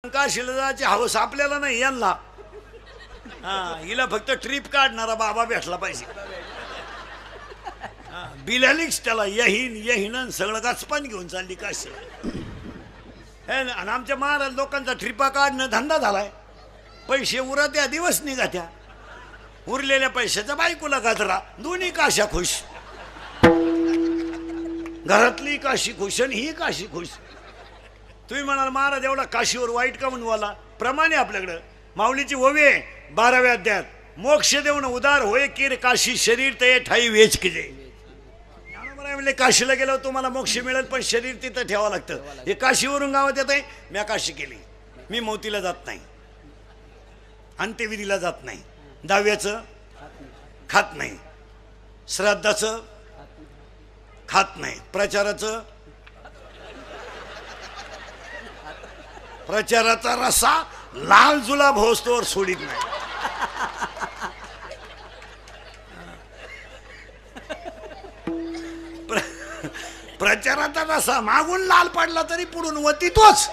काशीला जायची हवस आपल्याला नाही यांना. हिला फक्त ट्रिप काढणारा बाबा भेटला पाहिजे. बिलालीच त्याला यहीन सगळं गाचपान घेऊन चालली काशीला. आणि आमच्या महाराज लोकांचा ट्रिपा काढणं धंदा झालाय. पैसे उरत्या दिवस निघत्या, उरलेल्या पैशाचा बायकोला गाजरा, दोन्ही काशा खुश. घरातली काशी खुश आणि ही काशी खुश. तुम्ही म्हणाल महाराज एवढा काशीवर वाईट का म्हणून आला? प्रमाणे आपल्याकडं माऊलीची ओवी आहे 12व्या अध्यायात, मोक्ष देऊन उदार होय किर काशी शरीर ते ठाई वेच किजे. म्हणजे काशीला गेल्यावर तुम्हाला मोक्ष मिळेल, पण शरीर तिथं ठेवावं लागतं. हे काशीवरून गावात येत आहे. मी काशी केली, मी मोतीला जात नाही, अंत्यविधीला जात नाही, दहाव्याचं खात नाही, श्राद्धाचं खात नाही, प्रचाराचा रसा लाल जुलाब होस्तोवर सोडित नाही. प्रचाराचा रसा मागून लाल पडला तरी पुढून वती तोच.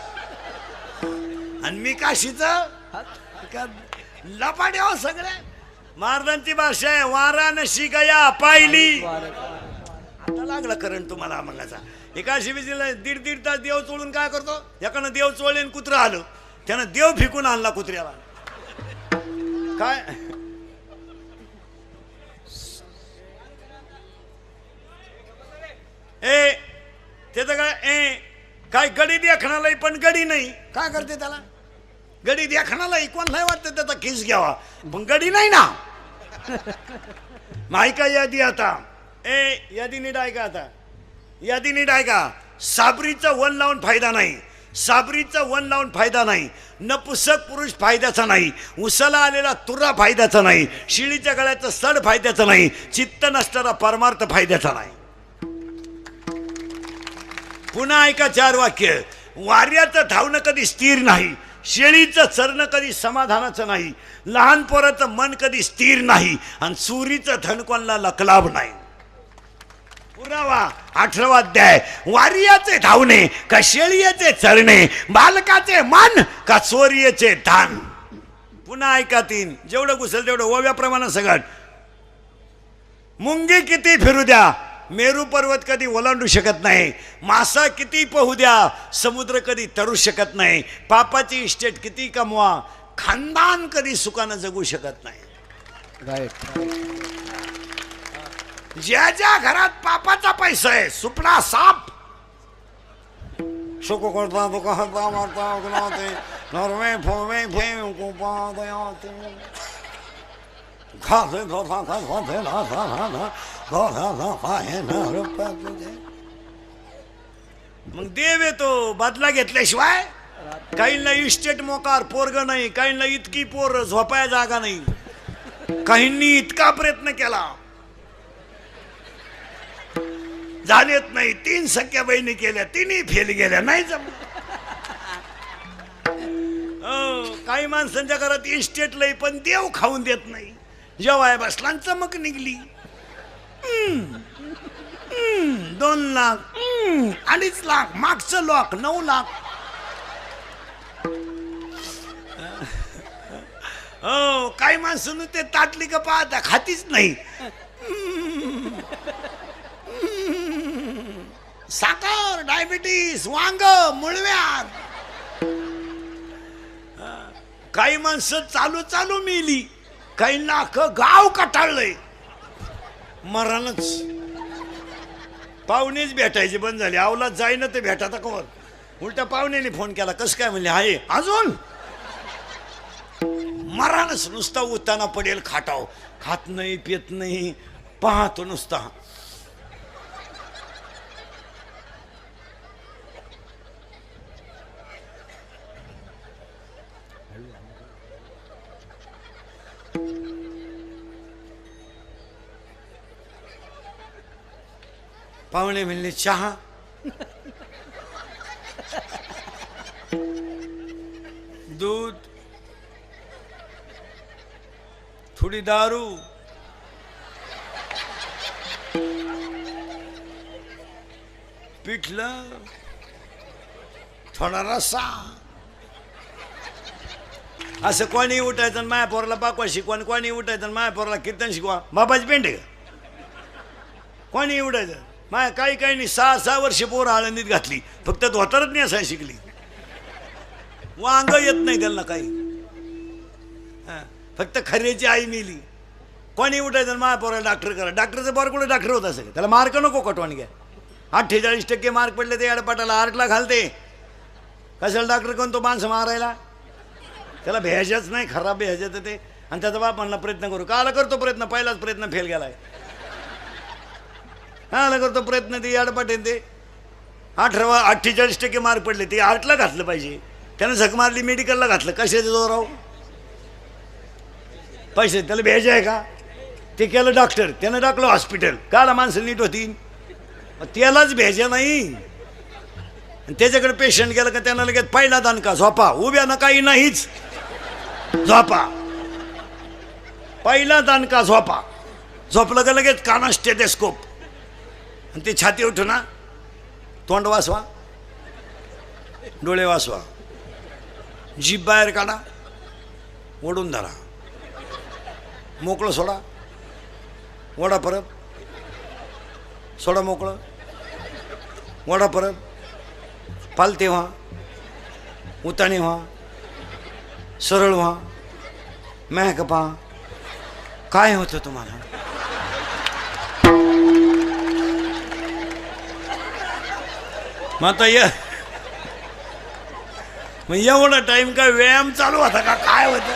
आणि मी काशीचं लपाड्या हो सगळे. महाराजांची भाषा आहे वाराणसी गया पाहिली. आता लागला करंट तुम्हाला मंगाचा. एकाशी विजीला दीड तास देव चोळून काय करतो, एकानं देव चोळले कुत्रं आलं, त्यानं देव फिकून आणला कुत्र्याला. काय ए त्याचं काय गडी देखणालाही पण गडी नाही. काय करते त्याला? गडी देखणालाही कोण नाही वाटतं त्याचा खिस घ्यावा, पण गडी नाही ना. माहिका यादी आता यादी नीट ऐका. आता यादी नीट ऐका. साबरीचं वन लावून फायदा नाही, साबरीचं वन लावून फायदा नाही, नपुसक पुरुष फायद्याचा नाही, उसाला आलेला तुरा फायद्याचा नाही, शिळीच्या गळ्याचं सड फायद्याचं नाही, चित्त नसणारा परमार्थ फायद्याचा नाही. पुन्हा ऐका 4 वाक्य. वाऱ्याचं धावणं कधी स्थिर नाही, शेळीचं चरणं कधी समाधानाचं नाही, लहान पोराचं मन कधी स्थिर नाही, आणि चोरीचं धन कोणाला लकलाभ नाही. पुरावा 18वा अध्याय. वारियाचे धावणे का शेळीचे चरणे, बालकाचे मन का चोरीचे धान. पुन्हा ऐका 3. जेवढं घुसेल तेवढं ओव्याप्रमाणे सगळं. मुंगी किती फिरू द्या, मेरू पर्वत कधी ओलांडू शकत नाही, मासा किती पोहू द्या, समुद्र कधी तरू शकत नाही, पापाची इस्टेट किती कमवा, खानदान कधी सुखानं जगू शकत नाही. ज्या ज्या घरात पापाचा पैसा आहे, सुपडा साप सुख करता दुख हरता मारता गुणाते नरवे फोवे फेम कोपा दयाते घासे धोथा का धोथे ना सा ना घोधा ना पाहे ना रुपा तुझे. मग देव येतो बदला घेतल्याशिवाय. काहींना इस्टेट मोकार पोरग नाही, काहींना इतकी पोर झोपाया जागा नाही, काहींनी इतका प्रयत्न केला झालेत नाही. 3 सख्या बहिणी केल्या, 3ही फेल गेल्या, नाही जमलं. काही माणसांच्या घरात इस्टेट लई पण देव खाऊन देत नाही. जेव्हा बसला चमक निघली. 2 लाख 2.5 लाख, मागचं लॉक 9 लाख. काही माणसं ते ताटली का पाहता खातीच नाही. साखर, डायबिटीस, वांग, मुळव्याध. काही माणसं चालू मेली, काही लाख गाव कटाळलंय. मरणच. पाहुणेच भेटायचे बंद झाले. आवला जाईना ते भेटाता कवर. उलट्या पाहुण्याने फोन केला, कसं काय म्हणले, आहे अजून. मरणच. नुसता उताना पडेल खाटाव, खात नाही पित नाही, पाहतो नुसता. पाहुणे म्हणले चहा. दूध, थोडी दारू, पिठलं, थोडा रस्सा, असं कोणी उठायचं आणि माया पोराला पाकवा शिकवा, कोणी उठायचं आणि माया पोराला कीर्तन शिकवा. बाबाची पेंट आहे का? कोणी उठायचं माया काही काही नाही. 6 वर्ष पोरं आळंदीत घातली, फक्त धोतरच नाही असाय शिकली. वांग येत नाही त्यांना काही. फक्त खऱ्याची आई मेली. कोणी उठायचं माया पोराला डॉक्टर करा. डॉक्टरचं पोर कुठे डॉक्टर होत असं? त्याला मार्क नको कटवान घ्या. 48% मार्क पडले ते अडपाटाला आर्टला घालते. कशाला डॉक्टर कोण तो माणसं मारायला? त्याला भेजायच नाही, खराब भेजायचं ते. आणि त्याचा बाप म्हणला प्रयत्न करू. काला करतो प्रयत्न? पहिलाच प्रयत्न फेल गेलाय. काला करतो प्रयत्न? ते अडपाट आहे ते. 48% मार्क पडले ते आर्टला घातलं पाहिजे. त्यानं झक मारली, मेडिकलला घातलं. कशाचे जोराव पैसे? त्याला भेज आहे का? ते केलं डॉक्टर, त्यानं टाकलं हॉस्पिटल. काला माणसं नीट होती? त्यालाच भेजा नाही. त्याच्याकडे पेशंट गेलं का त्यांना लगेच पहिला दणका, झोपा. उभ्या ना काही नाहीच, झोपा. पहिला दणका, झोपा. झोपलं का लगेच काना स्टेथोस्कोप. आणि ते छाती उठू ना, तोंड वाचवा, डोळे वाचवा, जीभ बाहेर काढा, ओढून धरा, मोकळं सोडा, ओढा परत, सोडा मोकळं, ओढा परत, पालते व्हा, उताणी व्हा, सरळ व्हा, महक पहा. काय होतं तुम्हाला? मग आता मग एवढा टाइम काय व्यायाम चालू होता का? काय होतं?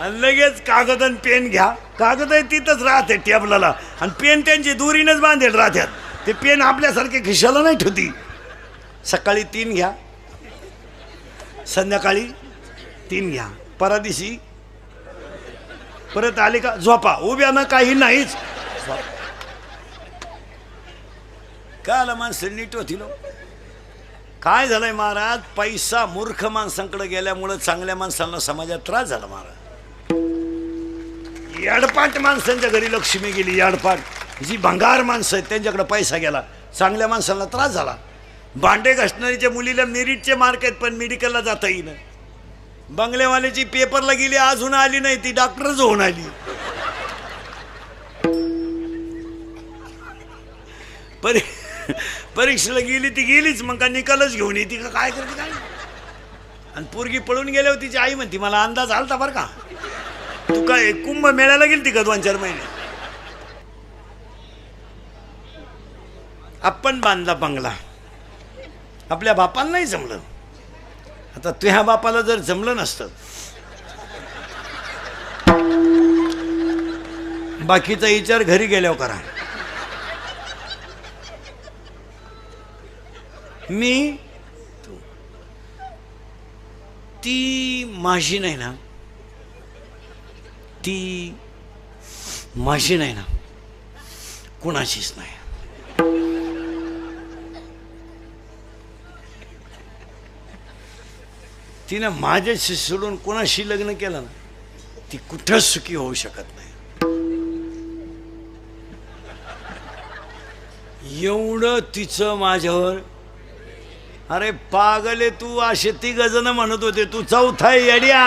आणि लगेच कागद आणि पेन घ्या. कागद आहे तिथंच राहते टेबलाला, आणि पेन त्यांची दुरीनच बांधेल राहत्यात. ते पेन आपल्यासारखे खिशाला नाही ठेवती. सकाळी 3 घ्या, संध्याकाळी 3 घ्या, परादिशी परत आले का झोपा. उभ्या ना काही नाहीच. काय आला माणसं नीट होती लो. काय झालंय महाराज? पैसा मूर्ख माणसांकडे गेल्यामुळं चांगल्या माणसांना समाजात त्रास झाला महाराज. याडपाट माणसांच्या घरी लक्ष्मी गेली. याडपाट जी भंगार माणसं आहेत त्यांच्याकडे पैसा गेला, चांगल्या माणसांना त्रास झाला. भांडे घासणारीच्या मुलीला मेरिटचे मार्क आहेत पण मेडिकलला जाता येईना. बंगलेवाल्याची पेपरला गेली, अजून आली नाही, ती डॉक्टरच होऊन आली. परीक्षेला गेली ती गेलीच, मग का निकालच घेऊन येते का? काय करते काय? आणि पोरगी पळून गेल्यावर तिची आई म्हणती मला अंदाज आलता बरं का, तू काय कुंभ मेळ्याला गेली का 2-4 महिने. आपण बांधला बंगला, आपल्या बापाला नाही जमलं. आता तुझ्या बापाला जर जमलं नसतं, बाकीचा विचार घरी गेल्यावर करा. मी ती माझी नाही ना, ती माझी नाही ना, कुणाचीच नाही. तिनं माझ्याशी सोडून कोणाशी लग्न केलं ना, ती कुठंच सुखी होऊ शकत नाही. एवढं तिचं माझ्यावर. अरे पागले तू, असे 3 जण म्हणत होते तू 4था येड्या.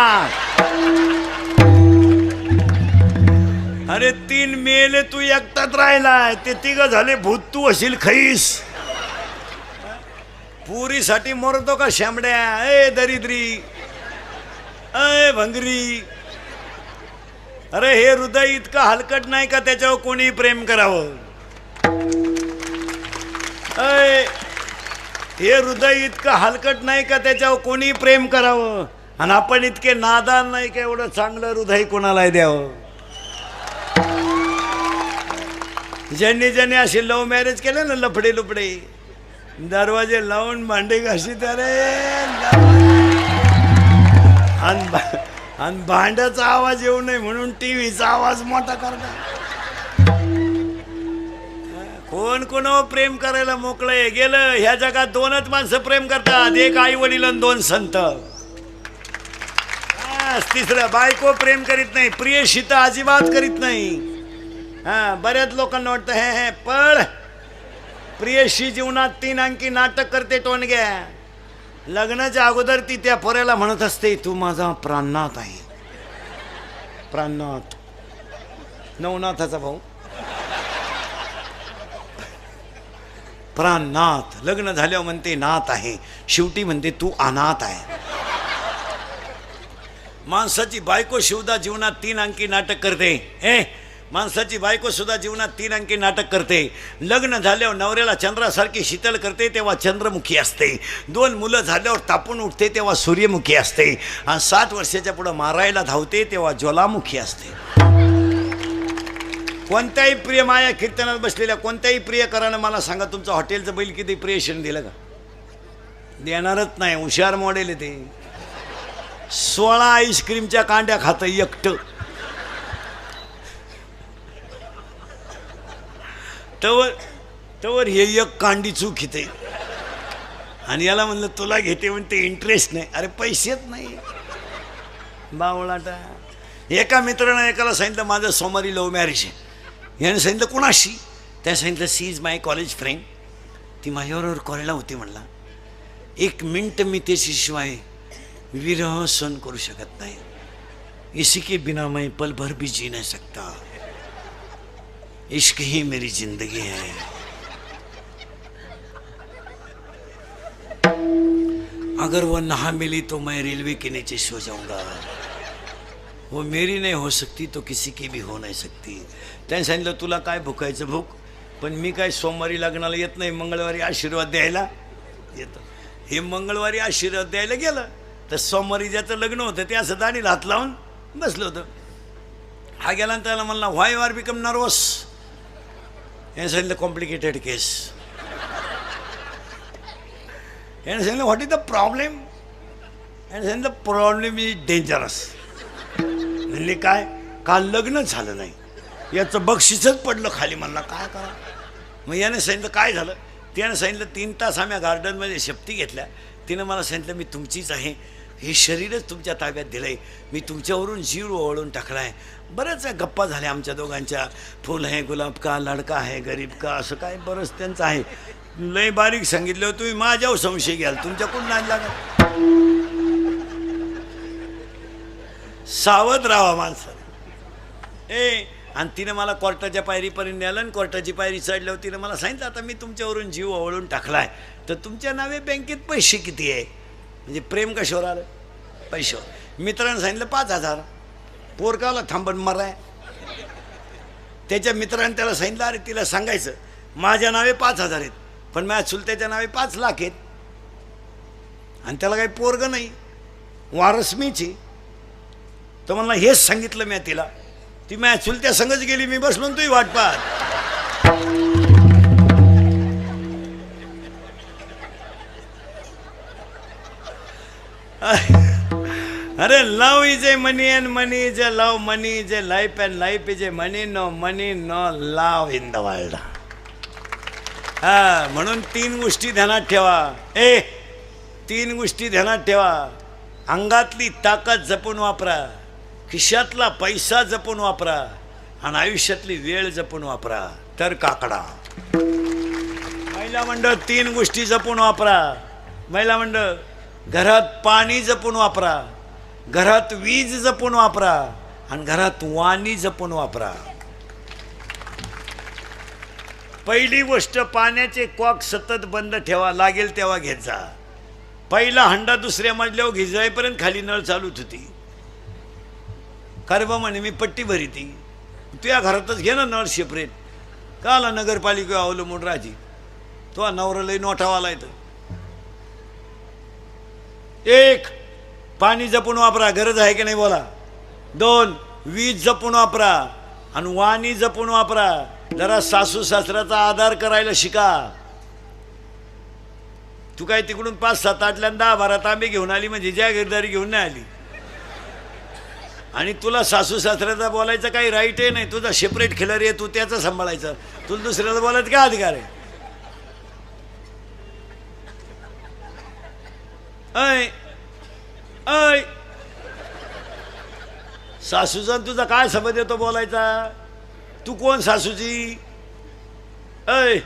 अरे 3 मेले, तू एकटाच राहिलाय. ते 3 झाले भूत, तू असेल खैस. पुरीसाठी मरतो का शामड्या? ए दरिद्री, ए भंगरी. अरे हे हृदय इतकं हलकट नाही का त्याच्यावर कोणी प्रेम करावं? अय हे हृदय इतकं हलकट नाही का त्याच्यावर कोणी प्रेम करावं? आणि आपण इतके नादान नाही का एवढं चांगलं हृदय कोणाला द्यावं? ज्यांनी ज्यांनी असे लव्ह मॅरेज केले ना, लफडे लुपडे, दरवाजे लावून भांडे घाशीत, अरे आणि भांड्याचा आवाज येऊ नये म्हणून टीव्हीचा आवाज मोठा करतात. कोण कोणावर प्रेम करायला मोकळे गेलं? ह्या जगात 2च माणसं प्रेम करतात, एक आई वडील आणि 2 संत. तिसरं बायको प्रेम करीत नाही, प्रियशी तर अजिबात करीत नाही. बऱ्याच लोकांना वाटतं हे पळ प्रियशी जीवनात 3 अंकी नाटक करते टोनग्या. लग्नाच्या अगोदर ती त्या पोऱ्याला म्हणत असते, तू माझा प्राणनाथ आहे. प्राणनाथ, नवनाथाचा भाऊ. प्राणनाथ. लग्न झाल्यावर म्हणते नाथ आहे, शेवटी म्हणते तू अनाथ आहे. माणसाची बायको सुद्धा जीवनात 3 अंकी नाटक करते. माणसाची बायको सुद्धा जीवनात 3 अंकी नाटक करते. लग्न झाल्यावर नवऱ्याला चंद्रासारखी शीतल करते तेव्हा चंद्रमुखी असते. 2 मुलं झाल्यावर तापून उठते तेव्हा सूर्यमुखी असते. आणि 7 वर्षाच्या पुढं मारायला धावते तेव्हा ज्वालामुखी असते. कोणत्याही प्रिय माया कीर्तनात बसलेल्या कोणत्याही प्रियकरानं मला सांगा, तुमचं हॉटेलचं बैल किती प्रियशन दिलं का? देणारच नाही. हुशार मॉडेल आहे ते. 16 आईस्क्रीमच्या कांड्या खातं एकटं. तवर हे एक कांडी चूक घेते. आणि याला म्हणलं तुला घेते म्हणते इंटरेस्ट नाही. अरे पैसेच नाही बावळाटा. एका मित्रानं एकाला सांगितलं माझं सोमवारी लव्ह मॅरेज आहे. याने सांगितलं कुणाशी? त्या सांगितलं she is my college friend. ती माझ्याबरोबर कॉलेजला होती. म्हणला 1 मिनट मी त्याच्याशिवाय विरह सहन करू शकत नाही. इसी के बिना मैं पल भर भी जी नहीं सकता. इश्क ही मेरी जिंदगी है. अगर वो ना मिली तो मैं रेलवे के नीचे सो जाऊंगा. वो मेरी नहीं हो सकती तो किसी की भी हो नहीं सकती. त्याने सांगितलं तुला काय भुकायचं भूक, पण मी काय सोमवारी लग्नाला येत नाही, मंगळवारी आशीर्वाद द्यायला येतं. हे मंगळवारी आशीर्वाद द्यायला गेलं तर सोमवारी ज्याचं लग्न होतं ते असं दाढीला हात लावून बसलं होतं. हा गेला आणि त्याला म्हणला व्हाय यू आर बिकम नर्वस. याने सांगितलं कॉम्प्लिकेटेड केस. याने सांगितलं व्हॉट इज द प्रॉब्लेम. याने सांगितलं प्रॉब्लेम इज डेंजरस. म्हणले काय? काल लग्नच झालं नाही, याचं बक्षीसच पडलं खाली. म्हणला काय करा. मग याने सांगितलं काय झालं. त्यानं सांगितलं 3 तास आम्ही गार्डनमध्ये शपथी घेतल्या. तिनं मला सांगितलं मी तुमचीच आहे, हे शरीरच तुमच्या ताब्यात दिलं आहे, मी तुमच्यावरून जीव ओळून टाकला आहे. बऱ्याच गप्पा झाल्या आमच्या दोघांच्या. फुल है गुलाब का, लडका आहे गरीब का, असं काय बरंच त्यांचं आहे. लय बारीक सांगितलं. तुम्ही माझ्यावर संशय घ्याल, तुमच्याकडून नाही लागत. सावध राहा माणसं. आणि तिनं मला कोर्टाच्या पायरीपर्यंत नेलं आणि कोर्टाची पायरी चढल्यावर तिनं मला सांगितलं आता मी तुमच्यावरून जीव ओळून टाकला आहे, तर तुमच्या नावे बँकेत पैसे किती आहे. म्हणजे प्रेम कशावर आलं? पैशावर. मित्रानं सांगितलं 5,000. पोरकाला थांबण मराय. त्याच्या मित्राने त्याला सांगितलं अरे तिला सांगायचं माझ्या नावे 5,000 आहेत, पण माझ्या चुलत्याच्या नावे 5 लाख आहेत. आणि त्याला काही पोरग नाही, वारस मीची. तर म्हणला हेच सांगितलं मी तिला. ती माझ्या चुलत्या संगच गेली, मी बसलो तुही वाट पाहत. अरे love is a money and money is a love. Money is a life and life is a money. No money no love in the world. हा म्हणून 3 गोष्टी ध्यानात ठेवा. 3 गोष्टी ध्यानात ठेवा. अंगातली ताकद जपून वापरा, खिशातला पैसा जपून वापरा, आणि आयुष्यातली वेळ जपून वापरा, तर काकडा. महिला मंडळ 3 गोष्टी जपून वापरा. महिला मंडळ घरात पाणी जपून वापरा, घरात वीज जपून वापरा, आणि घरात वाणी जपून वापरा. पहिली गोष्ट पाण्याचे कॉक सतत बंद ठेवा, लागेल तेव्हा घेत जा. पहिला हंडा दुसऱ्या मजल्यावर घिजायपर्यंत खाली नळ चालूच होती. बा म्हणे मी पट्टी भरी ती. तुझ्या घरातच घे ना नळ सेपरेट. का आला नगरपालिका अवलंबून राजी. तो नवरा लई नोठावाला येतं. 1 पाणी जपून वापरा, गरज आहे की नाही बोला. 2 वीज जपून वापरा, आणि वाणी जपून वापरा. जरा सासू सासऱ्याचा आधार करायला शिका. तू काय तिकडून 5, 7, 8 10-12 तांबे घेऊन आली म्हणजे जागीरदारी घेऊन नाही आली. आणि तुला सासू सासऱ्याचा बोलायचं काही राईट आहे नाही. तुझा सेपरेट खिलारी आहे, तू त्याचं सांभाळायचं. तुला दुसऱ्याला बोलायचं काय अधिकार आहे? ऐ ऐ सासूचा तुझा काय संबंध येतो बोलायचा? तू कोण सासूची? ऐ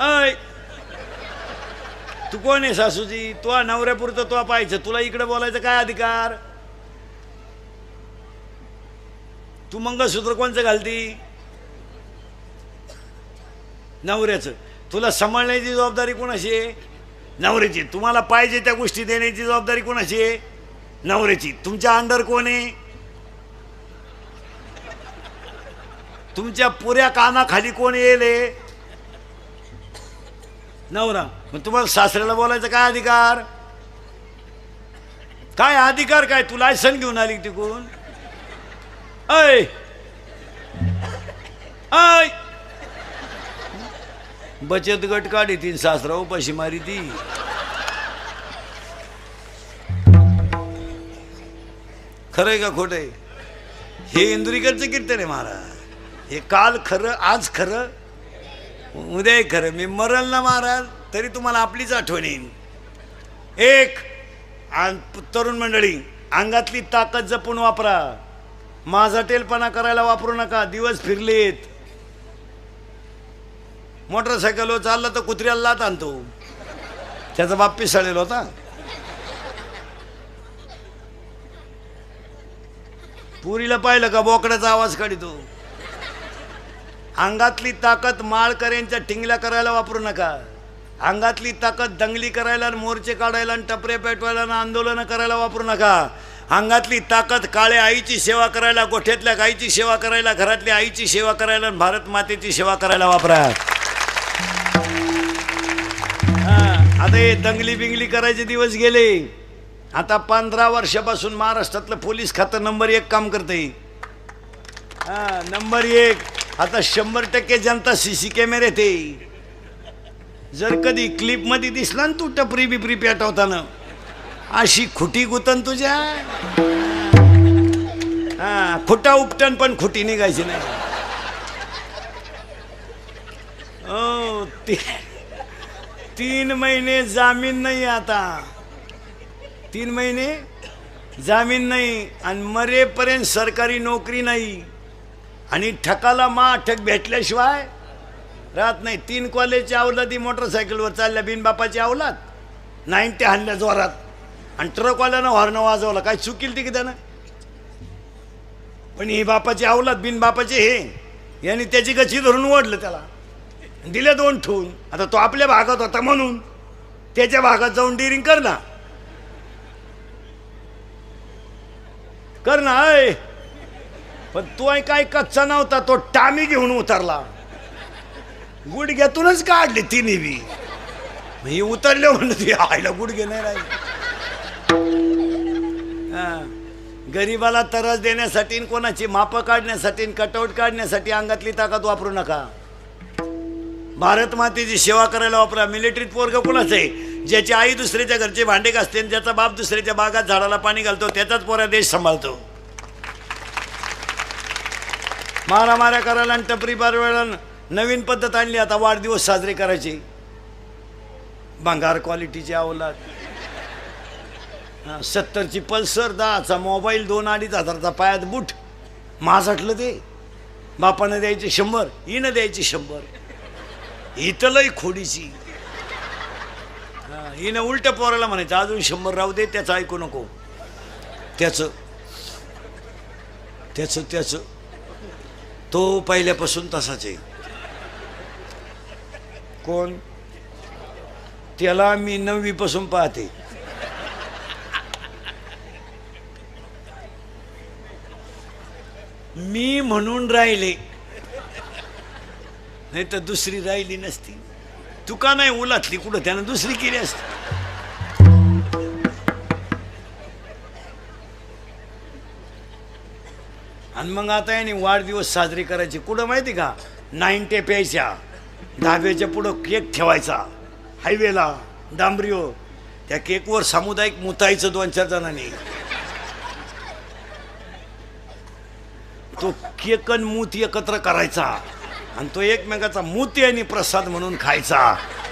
ऐ तू कोण आहे सासूजी? तो नवऱ्यापुरतं तो पाहायचं, तुला इकडे बोलायचं काय अधिकार? तू मंगळसूत्र कोणचं घालती? नवऱ्याचं. तुला सांभाळण्याची जबाबदारी कोणाची आहे? नवऱ्याची. तुम्हाला पाहिजे त्या गोष्टी देण्याची जबाबदारी कोणाची आहे? नवऱ्याची. तुमच्या अंडर कोण आहे? तुमच्या पुऱ्या कानाखाली कोण येईल? नवरा. मग तुम्हाला सासऱ्याला बोलायचं काय अधिकार? काय अधिकार काय? तू लायसन घेऊन आली तिकडून? ऐ ऐ बचत गट काढी ती सासरा उपाशी मारी ती. खरंय का खोटंय? हे इंदुरीकरचं कीर्तन आहे महाराज. हे काल खरं, आज खरं, उद्या खरं. मी मरल ना महाराज तरी तुम्हाला आपलीच आठवण येईल. एक तरुण मंडळी, अंगातली ताकद जपून वापरा. माझा टेलपणा करायला वापरू नका. दिवस फिरलेत. मोटरसायकलवर चालला तर कुत्र्याला लात आणतो. त्याचा बाप पिसाळलेला होता. पुरीला पाहिलं का बोकड्याचा आवाज काढितो. अंगातली ताकद माळकऱ्यांच्या टिंगल्या करायला वापरू नका. अंगातली ताकद दंगली करायला, मोर्चे काढायला, टपरे पेटवायला, आंदोलन करायला वापरू नका. अंगातली ताकद काळ्या आईची सेवा करायला, गोठ्यातल्या गाईची सेवा करायला, घरातल्या आईची सेवा करायला, भारत मातेची सेवा करायला वापरा. आता हे दंगली बिंगली करायचे दिवस गेले. आता 15 वर्षापासून महाराष्ट्रातलं पोलीस खातं नंबर 1 काम करते. नंबर 1. आता 100% जनता सीसी कॅमेरे ते. जर कधी क्लिप मध्ये दिसला ना तू टपरी बिपरी पेटवताना, अशी खुटी गुतन तुझ्या. खुटा उपटन पण खुटी निघायची नाही. ओ 3 महिने जामीन नाही. आता 3 महिने जामीन नाही आणि मरेपर्यंत सरकारी नोकरी नाही. आणि ठकाला अटक भेटल्याशिवाय राहत नाही. 3 कॉलेजची अवलादी मोटरसायकलवर चालल्या, बिनबापाची अवलाद. 90 हाणल्या जोरात आणि ट्रकवाल्यानं हॉर्न वाजवला. काय चुकील ती की त्यानं? पण ही बापाची अवलाद, बिनबापाचे हे, यांनी त्याची गच्ची धरून ओढलं, त्याला दिले 2 ठेवून. आता तो आपल्या भागात होता म्हणून त्याच्या भागात जाऊन डिरिंग कर ना, कर ना. पण तो काय कच्चा नव्हता, तो टामी घेऊन उतरला. गुडघ्यातूनच काढले तिन्ही बी. ही उतरले म्हणून ती आईला गुडघे नाही राहिले. गरीबाला तरस देण्यासाठी, कोणाची मापं काढण्यासाठी, कटआउट काढण्यासाठी अंगातली ताकद वापरू नका. भारत मातेची सेवा करायला वापरा. मिलिटरीत पोरग कोणाचं आहे? ज्याची आई दुसऱ्याच्या घरचे भांडे घासते, ज्याचा बाप दुसऱ्याच्या बागात झाडाला पाणी घालतो, त्याचाच पोरा देश सांभाळतो. मारामाऱ्या करायला आणि टपरी पारवायला नवीन पद्धत आणली. आता वाढदिवस साजरे करायचे. भंगार क्वालिटीची अवलाद. 70ची पल्सर, 10चा मोबाईल, 2-2.5 हजाराचा पायात बूट. माझाटलं ते. बापानं द्यायचे 100, हिनं द्यायची 100. इथलंही खोडीची. हिनं उलट्या पोराला म्हणायचं अजून 100 राहू दे, त्याचं ऐकू नको. त्याचं तो पहिल्यापासून तसाच आहे. कोण? त्याला मी 9वी पासून पाहते. मी म्हणून राहिले, नाही तर दुसरी राहिली नसती. तू का नाही उलातली कुठं? त्यानं दुसरी केली असती. आणि मग आता याने वाढदिवस साजरी करायची कुठं माहिती का? 90 प्यायच्या, धाब्याच्या पुढं केक ठेवायचा, हायवेला डांबरीवर. त्या केकवर सामुदायिक मुतायचं 2-4 जणांनी. तो केक आणि मूत एकत्र करायचा आणि तो एकमेकाचा मूती आणि प्रसाद म्हणून खायचा.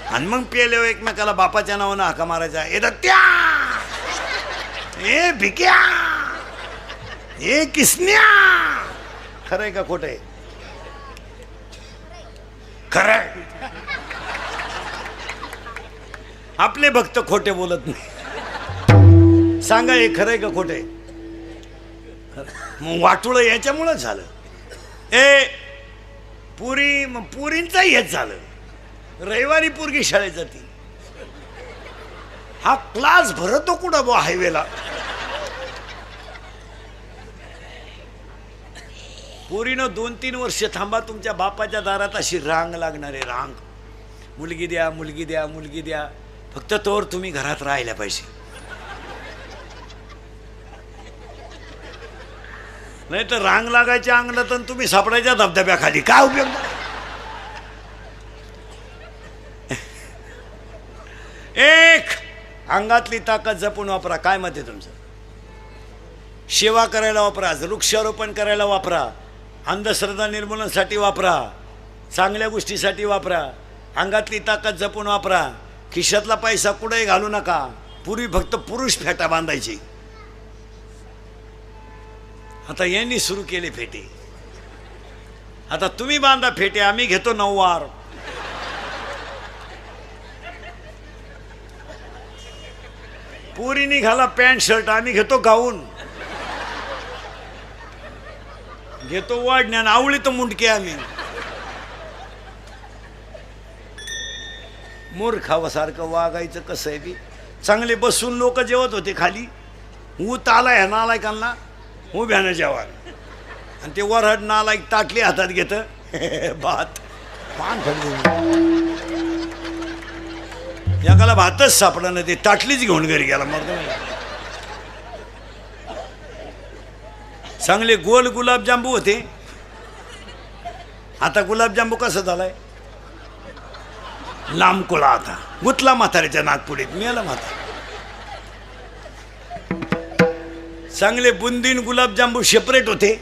आणि मग पेल्यावर एकमेकाला बापाच्या नावानं हाका मारायचा. ए दत्त्या, ए भिक्या, ए किसन्या. खरंय का खोटंय? खरंय. आपले भक्त खोटे बोलत नाही. सांगा हे खरंय का खोटे? मग वाटोळं याच्यामुळं झालं. पुरींचं हेच झालं. रविवारी पोरगी शाळेत जाती, हा क्लास भरतो कुठं बा हायवेला. पोरीनं 2-3 वर्ष थांबा, तुमच्या बापाच्या दारात अशी रांग लागणार आहे, रांग. मुलगी द्या, मुलगी द्या, मुलगी द्या. फक्त तोवर तुम्ही घरात राहायला पाहिजे. नाही तर रांग लागायच्या अंगणात आणि तुम्ही सापडायच्या धबधब्याखाली. काय उपयोग? एक अंगातली ताकद जपून वापरा. काय मत आहे तुमचं? सेवा करायला वापरा, वृक्षारोपण करायला वापरा, अंधश्रद्धा निर्मूलनासाठी वापरा, चांगल्या गोष्टीसाठी वापरा. अंगातली ताकद जपून वापरा. खिशातला पैसा कुठेही घालू नका. पूर्वी फक्त पुरुष फेटा बांधायची, आता यांनी सुरू केले फेटे. आता तुम्ही बांधा फेटे, आम्ही घेतो नऊवार. पुरी घाला पॅन्ट शर्ट, आम्ही घेतो गाऊन. घेतो वाढण्यान आवळी तर मुंडके आम्ही. मूर्खावासारखं वागायचं कसं आहे बी. चांगले बसून लोक जेवत होते खाली. ऊत आला ह्या नालायकांना उभ्यानं जेवण, आणि ते वरहड नालायक ताटली हातात घेत भात पान एकाला भातच सापडा ना, ते ताटलीच घेऊन घरी गेला. मग चांगले गोल गुलाबजांबू होते, आता गुलाबजांबू कसं झालाय? लांबकोळा. आता गुतला म्हाताऱ्याच्या नागपुडीत, मेला म्हातारा. चांगले बुंदीन गुलाबजांबू सेपरेट होते,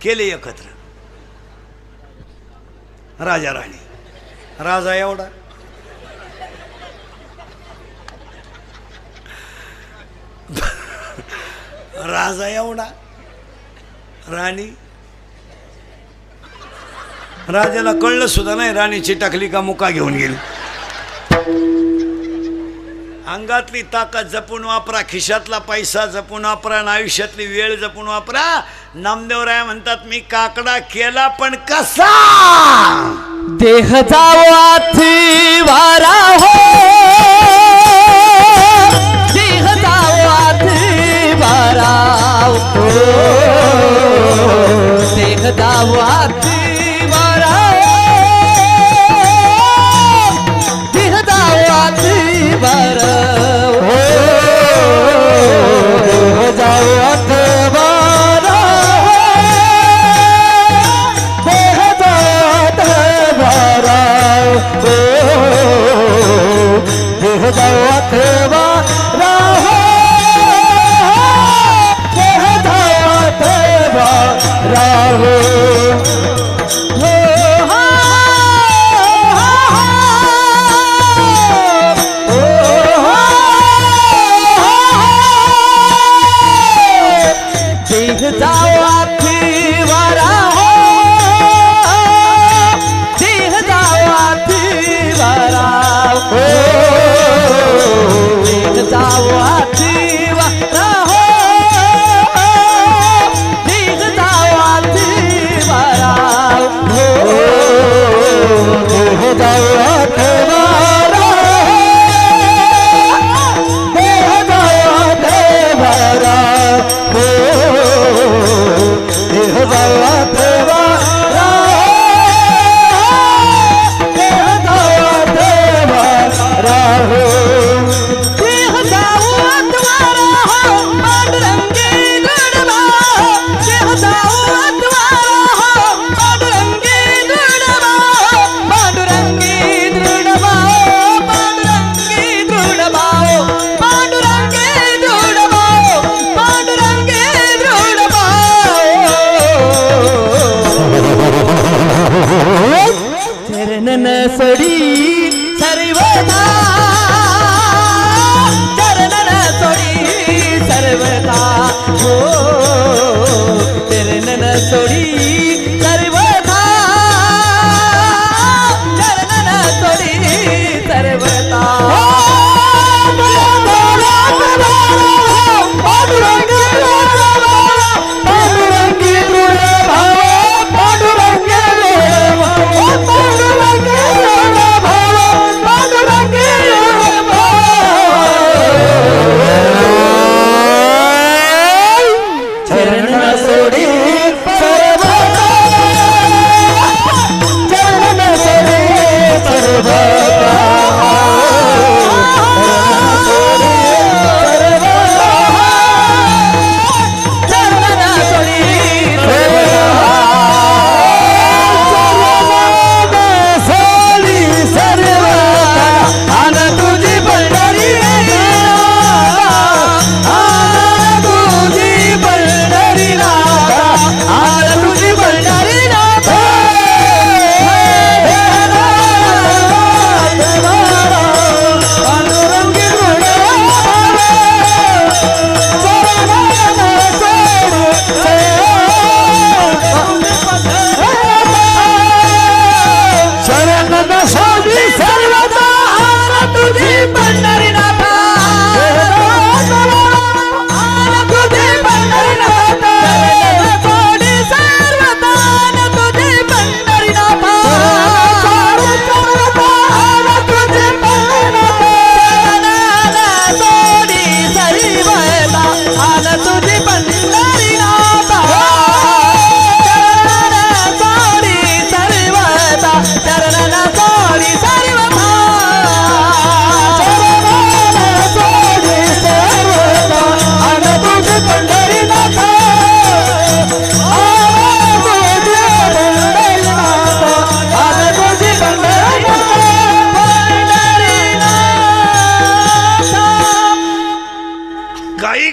केले एकत्र. राजा राणी. राजा एवढा, राजा एवढा, राणी. राजाला कळलं सुद्धा नाही राणीची टाकली का मुका घेऊन गेली. अंगातली ताकद जपून वापरा, खिशातला पैसा जपून वापरा, आणि आयुष्यातली वेळ जपून वापरा. नामदेवराय म्हणतात, मी काकडा केला पण कसा? देह जावाथी वारा हो, देह जावाथी वारा हो, देह जावाथी वारा हो, देह जावाथी वारा हो, देह जावाथी वारा देह जावा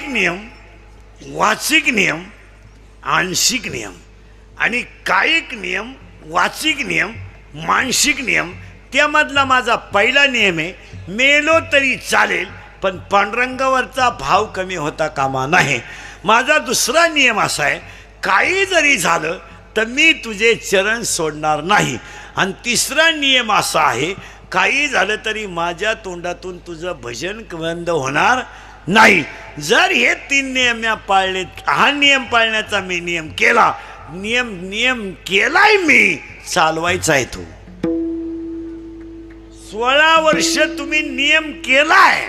नियम, वाचिक नियम, आंशिक नियम आणि कायिक नियम, वाचिक नियम, मानसिक नियम. त्यामधला माझा पहिला नियम आहे, मेलो तरी चालेल पण पांडुरंगावरचा भाव कमी होता कामा नाही. माझा दुसरा नियम असा आहे, काही जरी झालं तर मी तुझे चरण सोडणार नाही. आणि तिसरा नियम असा आहे, काही झालं तरी माझ्या तोंडातून तुझं भजन बंद होणार नाही. जर हे 3 नियम मी पाळले, हा नियम पाळण्याचा मी नियम केला, नियम केलाय मी, चालवायचा आहे तो. 16 वर्ष तुम्ही नियम केलाय,